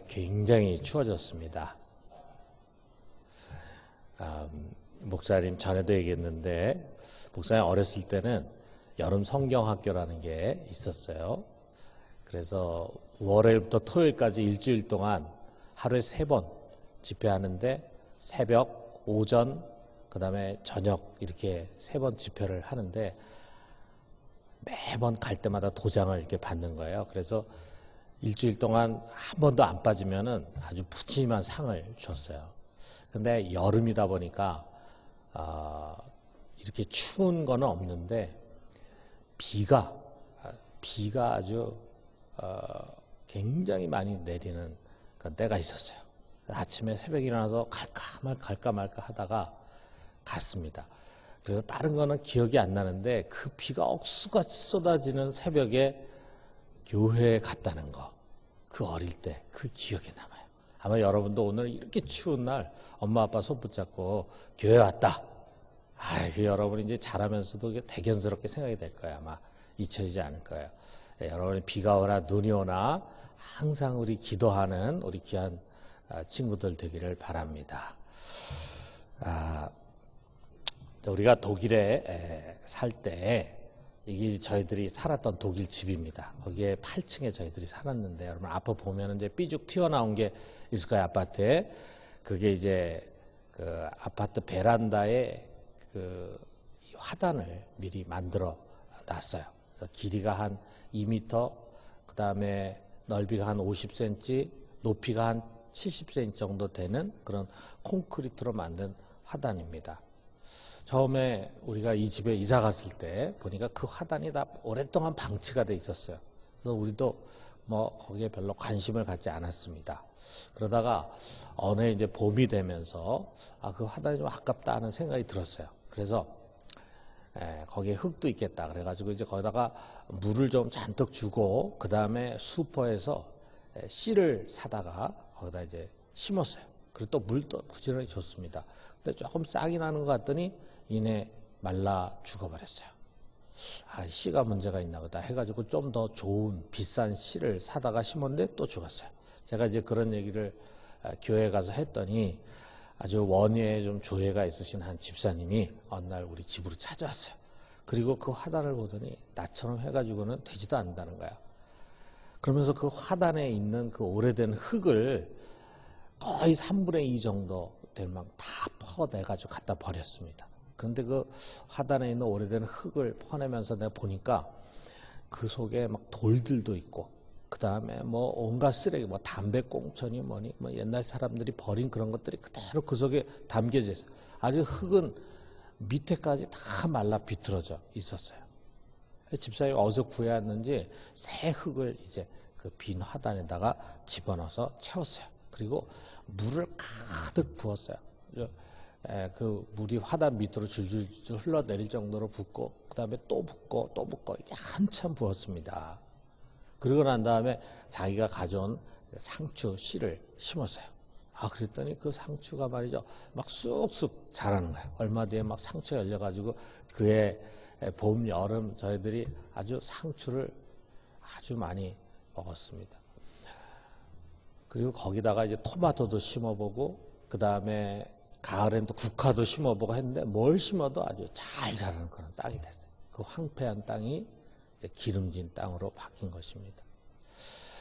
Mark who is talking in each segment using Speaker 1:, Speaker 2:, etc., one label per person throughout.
Speaker 1: 굉장히 추워졌습니다. 목사님 전에도 얘기했는데 목사님 어렸을 때는 여름 성경학교라는 게 있었어요. 그래서 월요일부터 토요일까지 일주일 동안 하루에 3번 집회하는데 새벽, 오전, 그 다음에 저녁 이렇게 3번 집회를 하는데 매번 갈 때마다 도장을 이렇게 받는 거예요. 그래서 일주일 동안 한 번도 안 빠지면은 아주 푸짐한 상을 줬어요. 근데 여름이다 보니까 이렇게 추운 거는 없는데 비가 아주 굉장히 많이 내리는 때가 있었어요. 아침에 새벽에 일어나서 갈까 말까 하다가 갔습니다. 그래서 다른 거는 기억이 안 나는데 그 비가 억수같이 쏟아지는 새벽에 교회에 갔다는 거, 그 어릴 때 그 기억이 남아요. 아마 여러분도 오늘 이렇게 추운 날 엄마 아빠 손 붙잡고 교회 왔다. 여러분이 이제 자라면서도 대견스럽게 생각이 될 거예요. 아마 잊혀지지 않을 거예요. 여러분이 비가 오나 눈이 오나 항상 우리 기도하는 우리 귀한 친구들 되기를 바랍니다. 우리가 독일에 살 때 이게 저희들이 살았던 독일 집입니다. 거기에 8층에 저희들이 살았는데 여러분 앞에 보면 이제 삐죽 튀어나온 게 있을 거예요. 아파트에. 그게 이제 그 아파트 베란다에 그 화단을 미리 만들어 놨어요. 그래서 길이가 한 2m, 그 다음에 넓이가 한 50cm, 높이가 한 70cm 정도 되는 그런 콘크리트로 만든 화단입니다. 처음에 우리가 이 집에 이사 갔을 때 보니까 그 화단이 다 오랫동안 방치가 돼 있었어요. 그래서 우리도 뭐 거기에 별로 관심을 갖지 않았습니다. 그러다가 어느 이제 봄이 되면서 그 화단이 좀 아깝다 하는 생각이 들었어요. 그래서 거기에 흙도 있겠다. 그래가지고 이제 거기다가 물을 좀 잔뜩 주고 그 다음에 슈퍼에서 씨를 사다가 거기다 이제 심었어요. 그리고 또 물도 부지런히 줬습니다. 근데 조금 싹이 나는 것 같더니 이내 말라 죽어버렸어요. 씨가 문제가 있나 보다 해가지고 좀 더 좋은 비싼 씨를 사다가 심었는데 또 죽었어요. 제가 이제 그런 얘기를 교회에 가서 했더니 아주 원예에 좀 조예가 있으신 한 집사님이 어느 날 우리 집으로 찾아왔어요. 그리고 그 화단을 보더니 나처럼 해가지고는 되지도 않는다는 거야. 그러면서 그 화단에 있는 그 오래된 흙을 거의 3분의 2 정도 될 만큼 다 퍼내가지고 갖다 버렸습니다. 그런데 그 화단에 있는 오래된 흙을 퍼내면서 내가 보니까 그 속에 막 돌들도 있고 그 다음에 뭐 온갖 쓰레기, 뭐 담배꽁초니 뭐니, 뭐 옛날 사람들이 버린 그런 것들이 그대로 그 속에 담겨져 있어요. 아주 흙은 밑에까지 다 말라 비틀어져 있었어요. 집사님이 어디서 구해왔는지 새 흙을 이제 그 빈 화단에다가 집어넣어서 채웠어요. 그리고 물을 가득 부었어요. 그 물이 화단 밑으로 줄줄줄 흘러내릴 정도로 붓고 그 다음에 또 붓고 또 붓고 이게 한참 부었습니다. 그러고 난 다음에 자기가 가져온 상추 씨를 심었어요. 그랬더니 그 상추가 말이죠. 막 쑥쑥 자라는 거예요. 얼마 뒤에 막 상추가 열려가지고 그해 봄, 여름 저희들이 아주 상추를 아주 많이 먹었습니다. 그리고 거기다가 이제 토마토도 심어보고 그 다음에 가을엔 또 국화도 심어보고 했는데 뭘 심어도 아주 잘 자라는 그런 땅이 됐어요. 그 황폐한 땅이 이제 기름진 땅으로 바뀐 것입니다.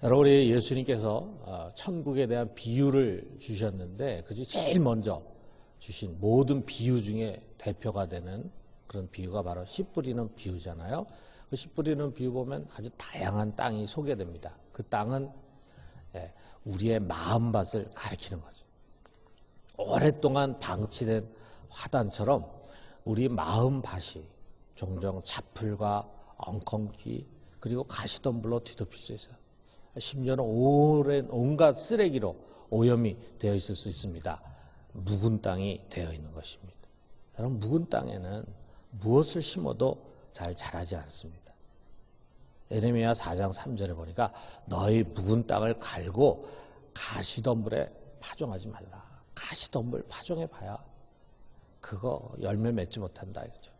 Speaker 1: 여러분, 우리 예수님께서 천국에 대한 비유를 주셨는데 그중 제일 먼저 주신 모든 비유 중에 대표가 되는 그런 비유가 바로 씨 뿌리는 비유잖아요. 그 씨 뿌리는 비유 보면 아주 다양한 땅이 소개됩니다. 그 땅은 우리의 마음밭을 가리키는 거죠. 오랫동안 방치된 화단처럼 우리 마음밭이 종종 잡풀과 엉겅퀴 그리고 가시덤불로 뒤덮일 수 있어요. 심지어는 오랜 온갖 쓰레기로 오염이 되어 있을 수 있습니다. 묵은 땅이 되어 있는 것입니다. 여러분, 묵은 땅에는 무엇을 심어도 잘 자라지 않습니다. 예레미야 4장 3절에 보니까 너희 묵은 땅을 갈고 가시덤불에 파종하지 말라. 가시덤불 파종해봐야 그거 열매 맺지 못한다 이거죠.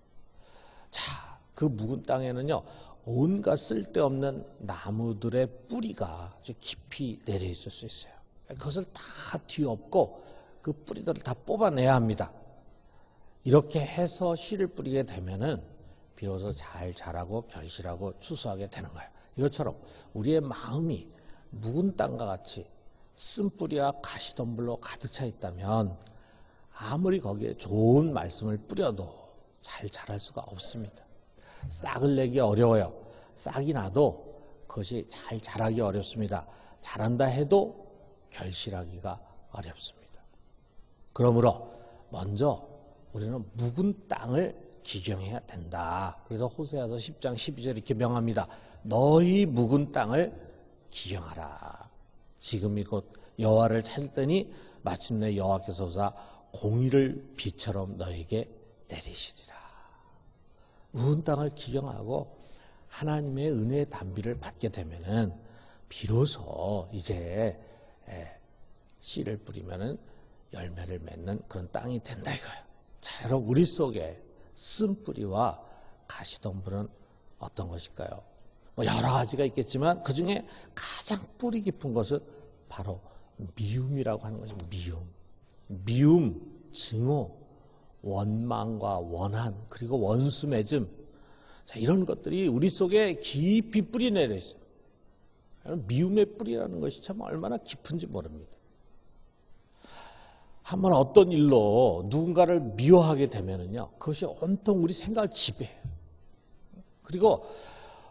Speaker 1: 자, 그 묵은 땅에는요 온갖 쓸데없는 나무들의 뿌리가 아주 깊이 내려 있을 수 있어요. 그것을 다 뒤엎고 그 뿌리들을 다 뽑아내야 합니다. 이렇게 해서 씨를 뿌리게 되면은 비로소 잘 자라고 결실하고 추수하게 되는 거예요. 이것처럼 우리의 마음이 묵은 땅과 같이 쓴뿌리와 가시덤불로 가득 차 있다면 아무리 거기에 좋은 말씀을 뿌려도 잘 자랄 수가 없습니다. 싹을 내기 어려워요. 싹이 나도 그것이 잘 자라기 어렵습니다. 자란다 해도 결실하기가 어렵습니다. 그러므로 먼저 우리는 묵은 땅을 기경해야 된다. 그래서 호세아서 10장 12절 이렇게 명합니다. 너희 묵은 땅을 기경하라. 지금이 곧 여호와를 찾더니 마침내 여호와께서 오사 공의를 비처럼 너에게 내리시리라. 묵은 땅을 기경하고 하나님의 은혜의 단비를 받게 되면은 비로소 이제 씨를 뿌리면은 열매를 맺는 그런 땅이 된다 이거예요. 자, 여러분 우리 속에 쓴뿌리와 가시덤불은 어떤 것일까요? 뭐 여러 가지가 있겠지만 그 중에 가장 뿌리 깊은 것은 바로 미움이라고 하는 것입니다. 미움, 증오, 원망과 원한, 그리고 원수 맺음. 자, 이런 것들이 우리 속에 깊이 뿌리 내려 있어요. 미움의 뿌리라는 것이 참 얼마나 깊은지 모릅니다. 한번 어떤 일로 누군가를 미워하게 되면은요, 그것이 온통 우리 생각을 지배해요. 그리고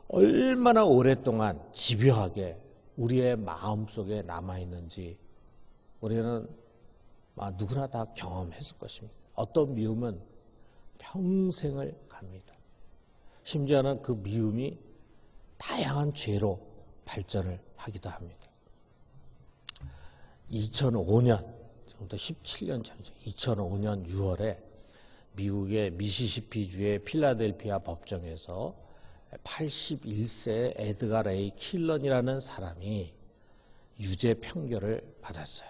Speaker 1: 얼마나 오랫동안 집요하게 우리의 마음속에 남아있는지 우리는 누구나 다 경험했을 것입니다. 어떤 미움은 평생을 갑니다. 심지어는 그 미움이 다양한 죄로 발전을 하기도 합니다. 2005년, 지금부터 17년 전이죠. 2005년 6월에 미국의 미시시피주의 필라델피아 법정에서 81세 에드가 레이 킬런이라는 사람이 유죄 판결을 받았어요.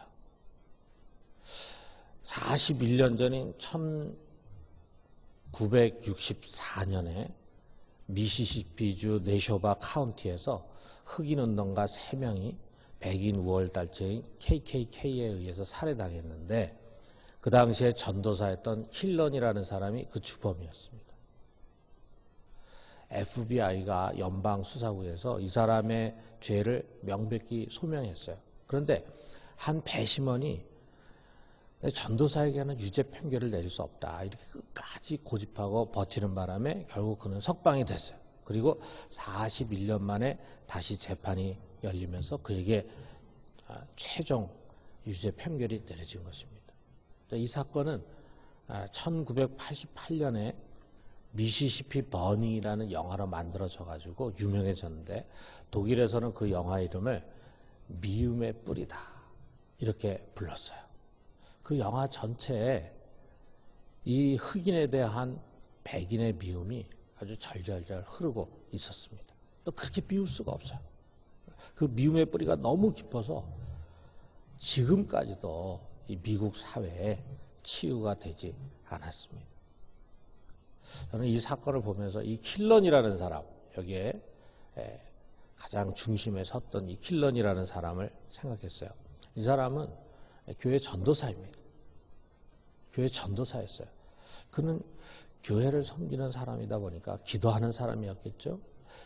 Speaker 1: 41년 전인 1964년에 미시시피주 네쇼바 카운티에서 흑인운동가 3명이 백인 우월달체인 KKK에 의해서 살해당했는데 그 당시에 전도사였던 킬런이라는 사람이 그 주범이었습니다. FBI가 연방수사국에서 이 사람의 죄를 명백히 소명했어요. 그런데 한 배심원이 전도사에게는 유죄 판결을 내릴 수 없다. 이렇게 끝까지 고집하고 버티는 바람에 결국 그는 석방이 됐어요. 그리고 41년 만에 다시 재판이 열리면서 그에게 최종 유죄 판결이 내려진 것입니다. 이 사건은 1988년에 미시시피 버닝이라는 영화로 만들어져 가지고 유명해졌는데 독일에서는 그 영화 이름을 미움의 뿌리다 이렇게 불렀어요. 그 영화 전체에 이 흑인에 대한 백인의 미움이 아주 절절절 흐르고 있었습니다. 또 그렇게 미울 수가 없어요. 그 미움의 뿌리가 너무 깊어서 지금까지도 이 미국 사회에 치유가 되지 않았습니다. 저는 이 사건을 보면서 이 킬런이라는 사람, 여기에 가장 중심에 섰던 이 킬런이라는 사람을 생각했어요. 이 사람은 교회 전도사입니다. 교회 전도사였어요. 그는 교회를 섬기는 사람이다 보니까 기도하는 사람이었겠죠.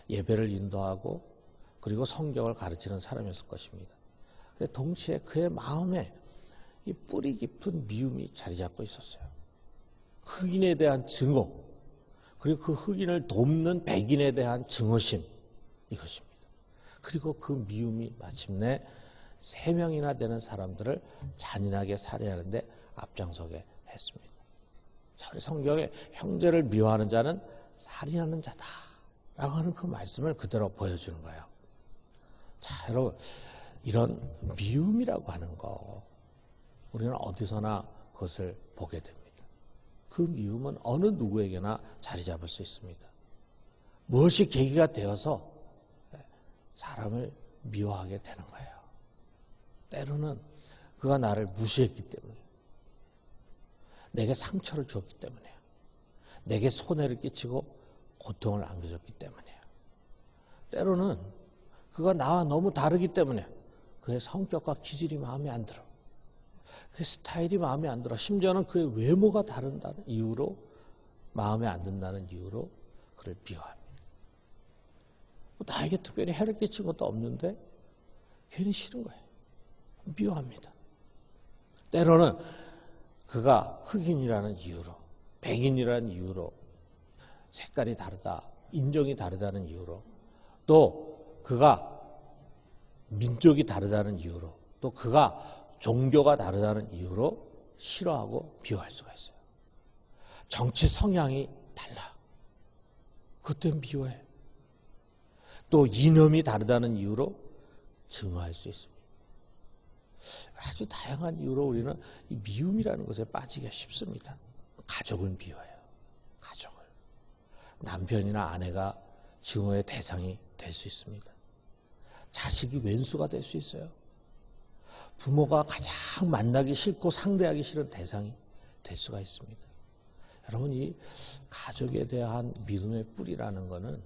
Speaker 1: 예배를 인도하고 그리고 성경을 가르치는 사람이었을 것입니다. 근데 동시에 그의 마음에 이 뿌리 깊은 미움이 자리 잡고 있었어요. 흑인에 대한 증오, 그리고 그 흑인을 돕는 백인에 대한 증오심, 이것입니다. 그리고 그 미움이 마침내 3명이나 되는 사람들을 잔인하게 살해하는데 앞장서게 했습니다. 우리 성경에 형제를 미워하는 자는 살인하는 자다 라고 하는 그 말씀을 그대로 보여주는 거예요. 자, 여러분, 이런 미움이라고 하는 거 우리는 어디서나 그것을 보게 됩니다. 그 미움은 어느 누구에게나 자리 잡을 수 있습니다. 무엇이 계기가 되어서 사람을 미워하게 되는 거예요. 때로는 그가 나를 무시했기 때문에, 내게 상처를 주었기 때문에요. 내게 손해를 끼치고 고통을 안겨줬기 때문에요. 때로는 그가 나와 너무 다르기 때문에 그의 성격과 기질이 마음에 안 들어. 그의 스타일이 마음에 안 들어. 심지어는 그의 외모가 다른다는 이유로 마음에 안 든다는 이유로 그를 미워합니다. 나에게 특별히 해를 끼친 것도 없는데 괜히 싫은 거예요. 미워합니다. 때로는 그가 흑인이라는 이유로, 백인이라는 이유로, 색깔이 다르다, 인종이 다르다는 이유로, 또 그가 민족이 다르다는 이유로, 또 그가 종교가 다르다는 이유로 싫어하고 미워할 수가 있어요. 정치 성향이 달라. 그것 때문에 미워해. 또 이념이 다르다는 이유로 증오할 수 있습니다. 아주 다양한 이유로 우리는 이 미움이라는 것에 빠지기가 쉽습니다. 가족을 미워해요. 가족을. 남편이나 아내가 증오의 대상이 될 수 있습니다. 자식이 왼수가 될 수 있어요. 부모가 가장 만나기 싫고 상대하기 싫은 대상이 될 수가 있습니다. 여러분, 이 가족에 대한 미움의 뿌리라는 것은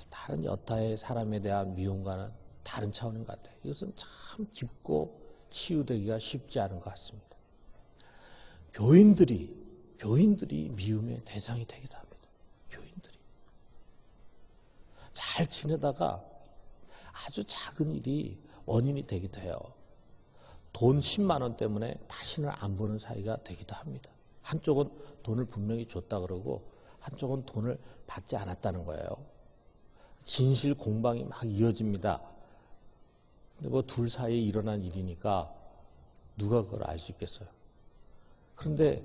Speaker 1: 다른 여타의 사람에 대한 미움과는 다른 차원인 것 같아요. 이것은 참 깊고 치유되기가 쉽지 않은 것 같습니다. 교인들이 미움의 대상이 되기도 합니다. 교인들이. 잘 지내다가 아주 작은 일이 원인이 되기도 해요. 돈 10만 원 때문에 다시는 안 보는 사이가 되기도 합니다. 한쪽은 돈을 분명히 줬다 그러고 한쪽은 돈을 받지 않았다는 거예요. 진실 공방이 막 이어집니다. 근데 뭐 둘 사이에 일어난 일이니까 누가 그걸 알 수 있겠어요. 그런데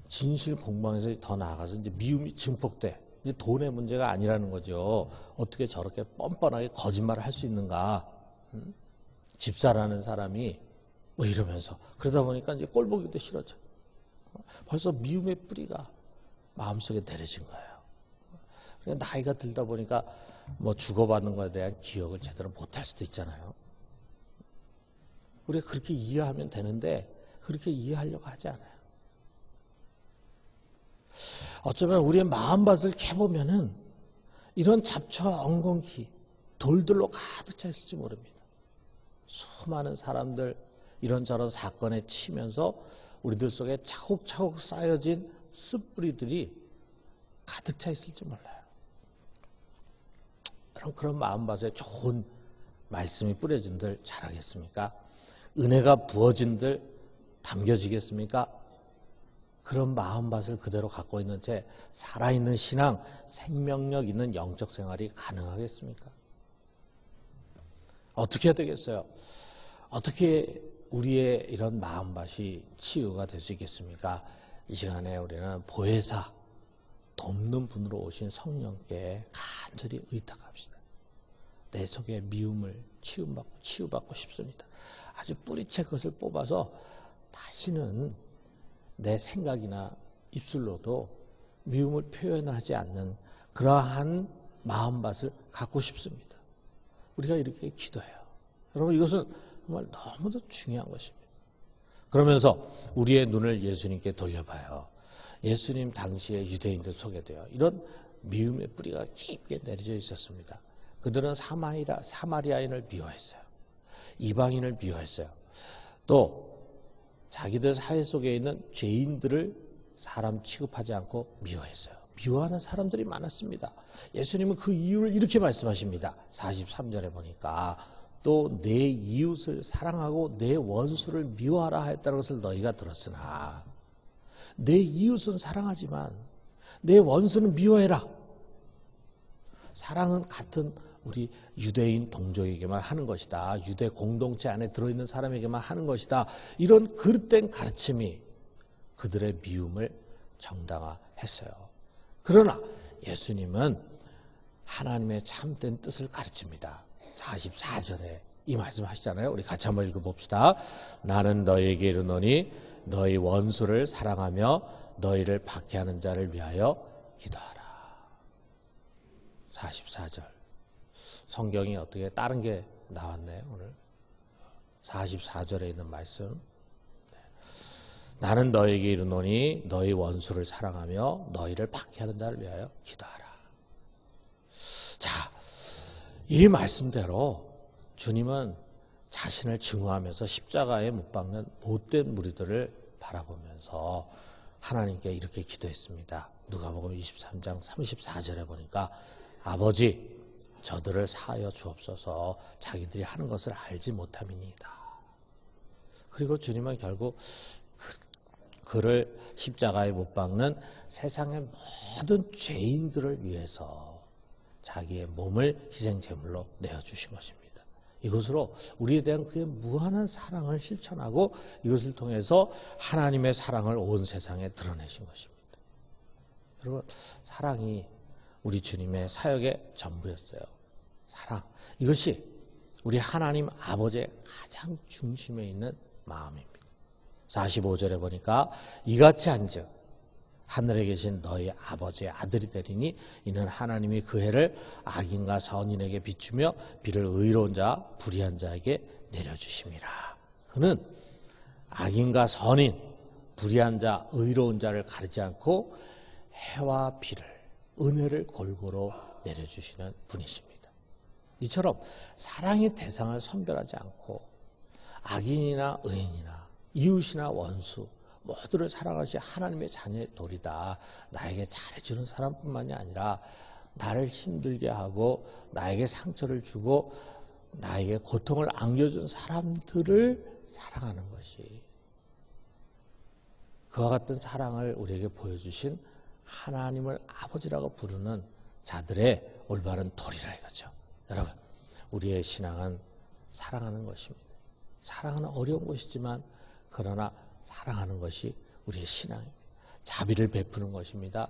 Speaker 1: 진실 공방에서 더 나아가서 이제 미움이 증폭돼. 이제 돈의 문제가 아니라는 거죠. 어떻게 저렇게 뻔뻔하게 거짓말을 할 수 있는가. 집사라는 사람이 뭐 이러면서 그러다 보니까 이제 꼴 보기도 싫어져. 벌써 미움의 뿌리가 마음속에 내려진 거예요. 그러니까 나이가 들다 보니까 뭐 주고받는 것에 대한 기억을 제대로 못할 수도 있잖아요. 우리가 그렇게 이해하면 되는데 그렇게 이해하려고 하지 않아요. 어쩌면 우리의 마음밭을 캐보면은 이런 잡초와 엉겅퀴, 돌들로 가득 차 있을지 모릅니다. 수많은 사람들 이런저런 사건에 치면서 우리들 속에 차곡차곡 쌓여진 숯뿌리들이 가득 차 있을지 몰라요. 그런 마음밭에 좋은 말씀이 뿌려진들 잘하겠습니까? 은혜가 부어진들 담겨지겠습니까? 그런 마음밭을 그대로 갖고 있는 채 살아있는 신앙, 생명력 있는 영적 생활이 가능하겠습니까? 어떻게 해야 되겠어요? 어떻게 우리의 이런 마음밭이 치유가 될 수 있겠습니까? 이 시간에 우리는 보혜사, 돕는 분으로 오신 성령께 간절히 의탁합시다. 내 속에 미움을 치유받고 싶습니다. 아주 뿌리채 것을 뽑아서 다시는 내 생각이나 입술로도 미움을 표현하지 않는 그러한 마음밭을 갖고 싶습니다. 우리가 이렇게 기도해요. 여러분, 이것은 정말 너무도 중요한 것입니다. 그러면서 우리의 눈을 예수님께 돌려봐요. 예수님 당시에 유대인들 속에도요, 이런 미움의 뿌리가 깊게 내려져 있었습니다. 그들은 사마리아인을 미워했어요. 이방인을 미워했어요. 또 자기들 사회 속에 있는 죄인들을 사람 취급하지 않고 미워했어요. 미워하는 사람들이 많았습니다. 예수님은 그 이유를 이렇게 말씀하십니다. 43절에 보니까 또 내 이웃을 사랑하고 내 원수를 미워하라 했다는 것을 너희가 들었으나 내 이웃은 사랑하지만 내 원수는 미워해라. 사랑은 같은 우리 유대인 동족에게만 하는 것이다. 유대 공동체 안에 들어있는 사람에게만 하는 것이다. 이런 그릇된 가르침이 그들의 미움을 정당화했어요. 그러나 예수님은 하나님의 참된 뜻을 가르칩니다. 44절에 이 말씀 하시잖아요. 우리 같이 한번 읽어봅시다. 나는 너희에게 이르노니 너희 원수를 사랑하며 너희를 박해하는 자를 위하여 기도하라. 44절. 성경이 어떻게 다른 게 나왔네요. 오늘 44절에 있는 말씀. 나는 너희에게 이르노니 너희 원수를 사랑하며 너희를 박해하는 자를 위하여 기도하라. 자, 이 말씀대로 주님은 자신을 증오하면서 십자가에 못 박는 못된 무리들을 바라보면서 하나님께 이렇게 기도했습니다. 누가복음 23장 34절에 보니까 아버지 저들을 사하여 주옵소서 자기들이 하는 것을 알지 못함이니이다. 그리고 주님은 결국 그를 십자가에 못 박는 세상의 모든 죄인들을 위해서 자기의 몸을 희생제물로 내어주신 것입니다. 이것으로 우리에 대한 그의 무한한 사랑을 실천하고 이것을 통해서 하나님의 사랑을 온 세상에 드러내신 것입니다. 여러분, 사랑이 우리 주님의 사역의 전부였어요. 사랑. 이것이 우리 하나님 아버지의 가장 중심에 있는 마음입니다. 45절에 보니까 이같이 한즉 하늘에 계신 너희 아버지의 아들이 되리니 이는 하나님이 그 해를 악인과 선인에게 비추며 비를 의로운 자 불의한 자에게 내려주심이라. 그는 악인과 선인, 불의한 자, 의로운 자를 가리지 않고 해와 비를, 은혜를 골고루 내려주시는 분이십니다. 이처럼 사랑의 대상을 선별하지 않고 악인이나 의인이나 이웃이나 원수 모두를 사랑하시 하나님의 자녀의 도리다. 나에게 잘해주는 사람뿐만이 아니라 나를 힘들게 하고 나에게 상처를 주고 나에게 고통을 안겨준 사람들을 사랑하는 것이 그와 같은 사랑을 우리에게 보여주신 하나님을 아버지라고 부르는 자들의 올바른 도리라 이거죠. 여러분, 우리의 신앙은 사랑하는 것입니다. 사랑은 어려운 것이지만 그러나 사랑하는 것이 우리의 신앙입니다. 자비를 베푸는 것입니다.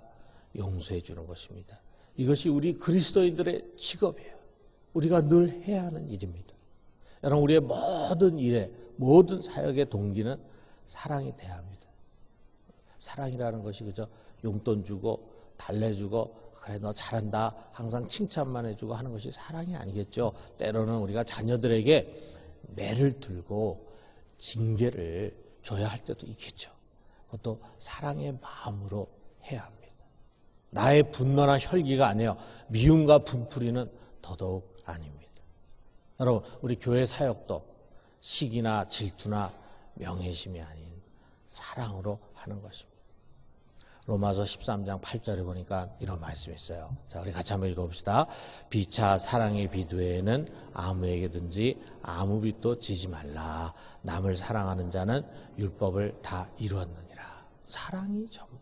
Speaker 1: 용서해 주는 것입니다. 이것이 우리 그리스도인들의 직업이에요. 우리가 늘 해야 하는 일입니다. 여러분, 우리의 모든 일에 모든 사역의 동기는 사랑이 돼야 합니다. 사랑이라는 것이 그저 용돈 주고 달래주고 그래 너 잘한다 항상 칭찬만 해주고 하는 것이 사랑이 아니겠죠. 때로는 우리가 자녀들에게 매를 들고 징계를 줘야 할 때도 있겠죠. 그것도 사랑의 마음으로 해야 합니다. 나의 분노나 혈기가 아니에요. 미움과 분풀이는 더더욱 아닙니다. 여러분, 우리 교회 사역도 시기나 질투나 명예심이 아닌 사랑으로 하는 것입니다. 로마서 13장 8절에 보니까 이런 말씀이 있어요. 자, 우리 같이 한번 읽어봅시다. 비차 사랑의 빚 외에는 아무에게든지 아무 빚도 지지 말라. 남을 사랑하는 자는 율법을 다 이루었느니라. 사랑이 전부.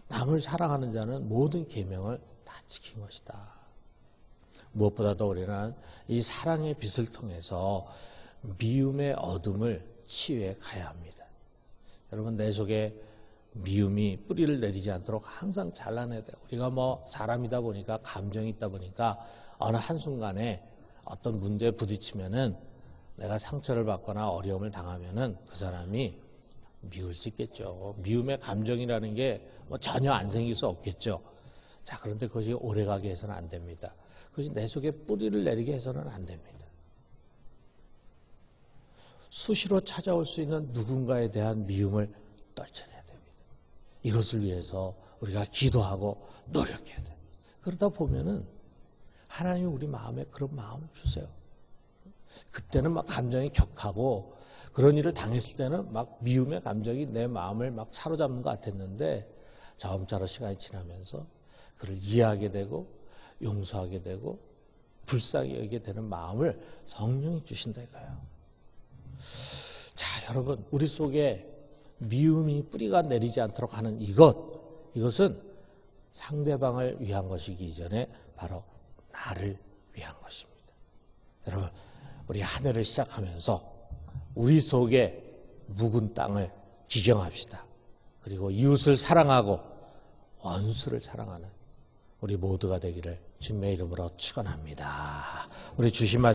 Speaker 1: 남을 사랑하는 자는 모든 계명을 다 지킨 것이다. 무엇보다도 우리는 이 사랑의 빚을 통해서 미움의 어둠을 치유해 가야 합니다. 여러분, 내 속에 미움이 뿌리를 내리지 않도록 항상 잘라내야 돼요. 우리가 뭐 사람이다 보니까 감정이 있다 보니까 어느 한순간에 어떤 문제에 부딪히면은 내가 상처를 받거나 어려움을 당하면은 그 사람이 미울 수 있겠죠. 미움의 감정이라는 게 뭐 전혀 안 생길 수 없겠죠. 자, 그런데 그것이 오래가게 해서는 안 됩니다. 그것이 내 속에 뿌리를 내리게 해서는 안 됩니다. 수시로 찾아올 수 있는 누군가에 대한 미움을 떨쳐내야 됩니다. 이것을 위해서 우리가 기도하고 노력해야 돼요. 그러다 보면은 하나님이 우리 마음에 그런 마음을 주세요. 그때는 막 감정이 격하고 그런 일을 당했을 때는 막 미움의 감정이 내 마음을 막 사로잡는 것 같았는데 점차로 시간이 지나면서 그를 이해하게 되고 용서하게 되고 불쌍히 여기게 되는 마음을 성령이 주신다 이거예요. 자, 여러분, 우리 속에 미움이 뿌리가 내리지 않도록 하는 이것은 상대방을 위한 것이기 이전에 바로 나를 위한 것입니다. 여러분, 우리 한 해를 시작하면서 우리 속에 묵은 땅을 기경합시다. 그리고 이웃을 사랑하고 원수를 사랑하는 우리 모두가 되기를 주님의 이름으로 축원합니다. 우리 주신 말씀